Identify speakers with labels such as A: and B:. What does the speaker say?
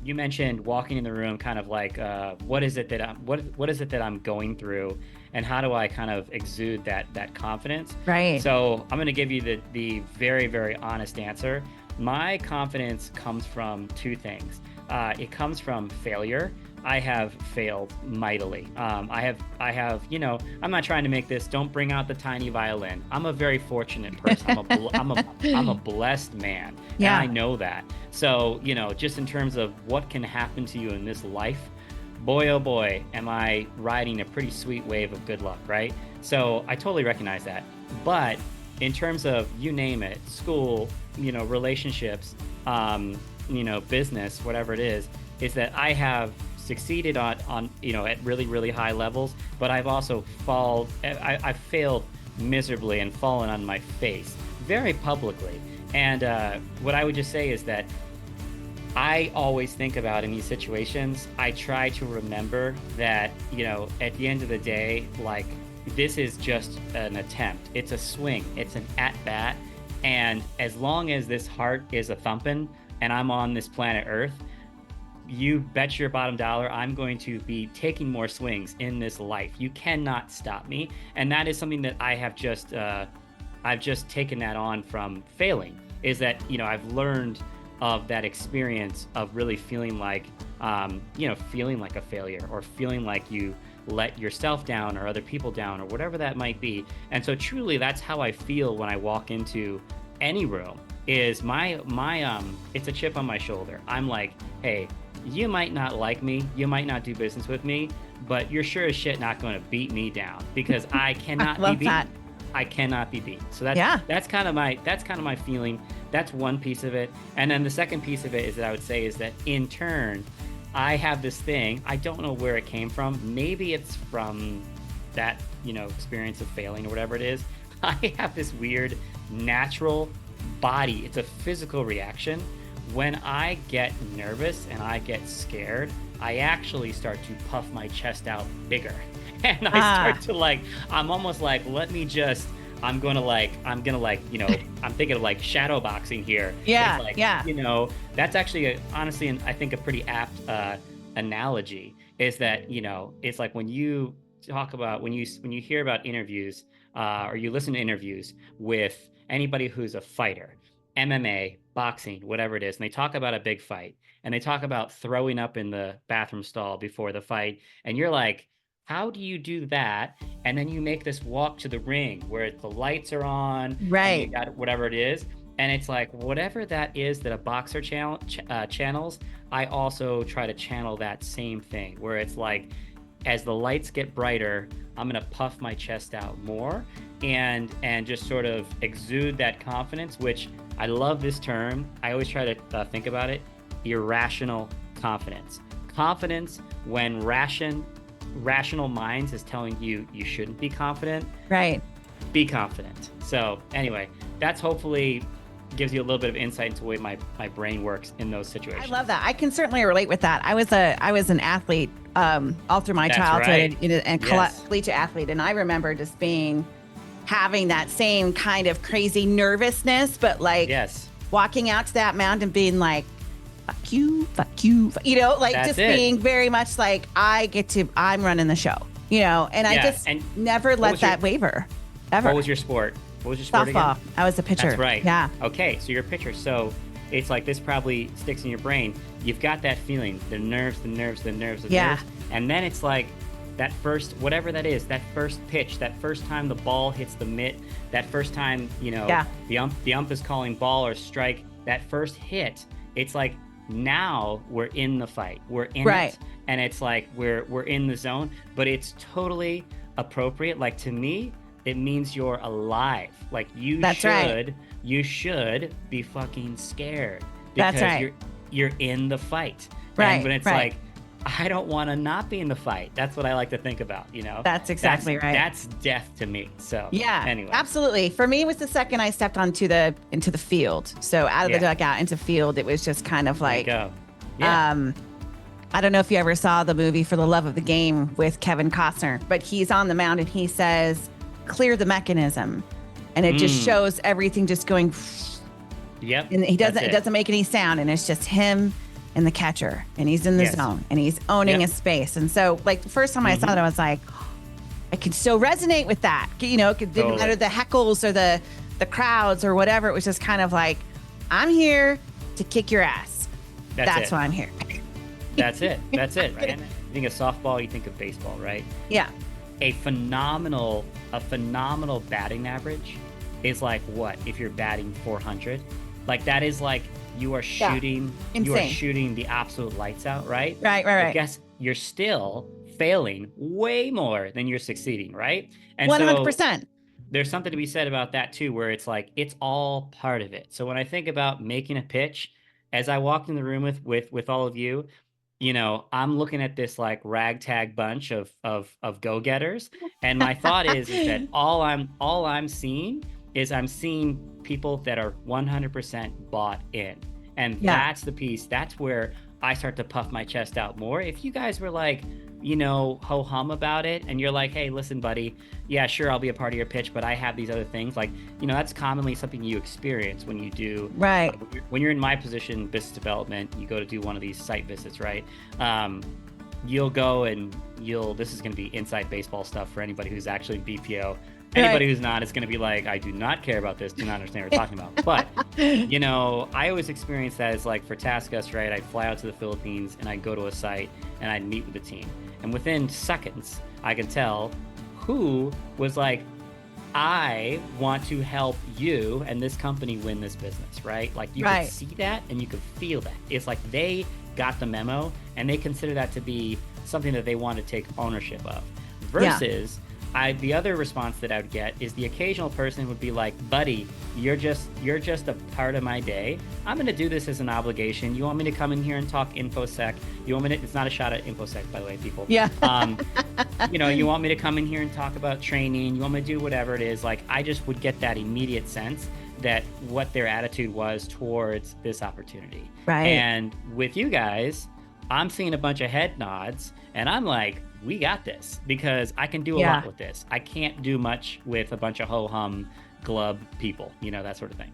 A: you mentioned walking in the room, kind of like, what is it that what is it that I'm going through, and how do I kind of exude that confidence?
B: Right.
A: So I'm going to give you the very, very honest answer. My confidence comes from two things. It comes from failure. I have failed mightily. I have, I'm not trying to make this, don't bring out the tiny violin. I'm a very fortunate person. I'm a blessed man.
B: Yeah.
A: And I know that. So, just in terms of what can happen to you in this life, boy, oh boy, am I riding a pretty sweet wave of good luck, right? So I totally recognize that. But in terms of, you name it, school, relationships, business, whatever it is that I have succeeded on at really, really high levels, but I've also I've failed miserably and fallen on my face very publicly. And what I would just say is that I always think about, in these situations, I try to remember that, at the end of the day, like, this is just an attempt. It's a swing. It's an at-bat. And as long as this heart is a thumping and I'm on this planet Earth, you bet your bottom dollar I'm going to be taking more swings in this life. You cannot stop me. And that is something that I have I've just taken that on from failing, is that, I've learned of that experience of really feeling like, feeling like a failure, or feeling like you let yourself down or other people down, or whatever that might be. And so truly, that's how I feel when I walk into any room, is it's a chip on my shoulder. I'm like, hey, you might not like me, you might not do business with me, but you're sure as shit not going to beat me down, because I cannot be beat.
B: That.
A: I cannot be beat. So that's kind of my feeling. That's one piece of it. And then the second piece of it is that I would say is that, in turn, I have this thing. I don't know where it came from. Maybe it's from that, experience of failing or whatever it is. I have this weird natural body. It's a physical reaction. When I get nervous and I get scared, I actually start to puff my chest out bigger. And I start to I'm almost like, I'm thinking of like shadow boxing here.
B: Yeah.
A: That's actually honestly, I think a pretty apt analogy, is that, it's like when you talk about, when you hear about interviews, or you listen to interviews with anybody who's a fighter, MMA, boxing, whatever it is, and they talk about a big fight, and they talk about throwing up in the bathroom stall before the fight, and you're like, how do you do that? And then you make this walk to the ring where the lights are on,
B: right?
A: And you got whatever it is, and it's like, whatever that is that a boxer channels, I also try to channel that same thing, where it's like, as the lights get brighter, I'm gonna puff my chest out more, and just sort of exude that confidence, which I love this term. I always try to think about it: irrational confidence. Confidence when rational minds is telling you shouldn't be confident.
B: Right.
A: Be confident. So anyway, that's hopefully gives you a little bit of insight into the way my brain works in those situations.
B: I love that. I can certainly relate with that. I was an athlete all through my childhood,
A: right.
B: and collegiate athlete, and I remember just having that same kind of crazy nervousness, but walking out to that mound and being like, fuck you,
A: That's
B: being very much like, I'm running the show, and I just never let that waver, ever.
A: What was your sport? Softball. Again?
B: I was a pitcher.
A: That's right.
B: Yeah.
A: Okay, so you're a pitcher. So it's like, this probably sticks in your brain. You've got that feeling, the nerves. And then it's like, that first, whatever that is, that first pitch, that first time the ball hits the mitt, that first time, the ump is calling ball or strike, that first hit, it's like, now we're in the fight. We're in it. And it's like, we're in the zone, but it's totally appropriate. Like, to me, it means you're alive. Like, you should be fucking scared, because you're in the fight.
B: Right.
A: And when it's like, I don't want to not be in the fight. That's what I like to think about,
B: That's exactly right.
A: That's death to me. So anyway.
B: Absolutely. For me, it was the second I stepped into the field. So out of the dugout into field, it was just kind of like,
A: there you go. Yeah.
B: I don't know if you ever saw the movie For the Love of the Game with Kevin Costner, but he's on the mound and he says, clear the mechanism. And it just shows everything just going.
A: Yep.
B: And it doesn't make any sound. And it's just him and the catcher, and he's in the zone, and he's owning a space. And so, like, the first time I saw it, I was like, I could so resonate with that. You know, it didn't matter the heckles or the crowds or whatever. It was just kind of like, I'm here to kick your ass. That's why I'm here.
A: That's it. That's it, right? You think of softball, you think of baseball, right?
B: Yeah.
A: A phenomenal batting average is like what? If you're batting 400, like that is like you are shooting, you are shooting the absolute lights out, right?
B: Right.
A: I guess you're still failing way more than you're succeeding, right? And
B: 100%.
A: So there's something to be said about that too, where it's like it's all part of it. So when I think about making a pitch, as I walked in the room with all of you, you know, I'm looking at this like ragtag bunch of go-getters, and my thought is that all I'm seeing is I'm seeing people that are 100% bought in, and that's the piece. That's where I start to puff my chest out more. If you guys were like, you know, ho-hum about it, and you're like, hey, listen, buddy, yeah, sure, I'll be a part of your pitch, but I have these other things. Like, you know, that's commonly something you experience when you do, when you're in my position, business development, you go to do one of these site visits, right? You'll go and this is going to be inside baseball stuff for anybody who's actually BPO. Anybody who's not is going to be like, I do not care about this, do not understand what we're talking about. But, you know, I always experience that as like for TaskUs, right? I'd fly out to the Philippines and I'd go to a site and I'd meet with the team. And within seconds, I can tell who was like, I want to help you and this company win this business, right? Like you could see that and you could feel that. It's like they got the memo and they consider that to be something that they want to take ownership of. Versus the other response that I would get is the occasional person would be like, buddy, you're just a part of my day. I'm going to do this as an obligation. You want me to come in here and talk InfoSec? You want me to, it's not a shot at InfoSec, by the way, people.
B: Yeah.
A: You know, you want me to come in here and talk about training? You want me to do whatever it is? Like, I just would get that immediate sense that what their attitude was towards this opportunity.
B: Right.
A: And with you guys, I'm seeing a bunch of head nods and I'm like, we got this, because I can do a lot with this. I can't do much with a bunch of ho-hum glub people, you know, that sort of thing.